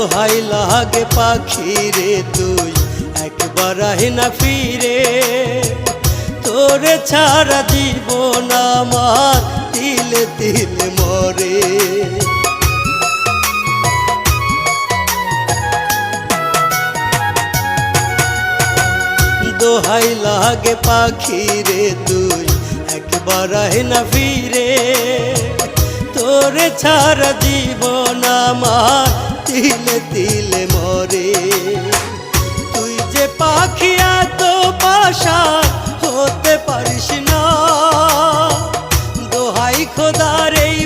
দোহাই লাগে পাখি রে তুই একবার আহি না ফিরে, তোরে ছাড়া জীবন আমার তিলে তিলে মরে। দোহাই লাগে পাখি রে তুই একবার আহি না ফিরে, তোরে ছাড়া জীবন আমার তিলে তিলে মরে। তুই যে পাখি এত পাশান হতে পারিস না, দোহাই খোদার এই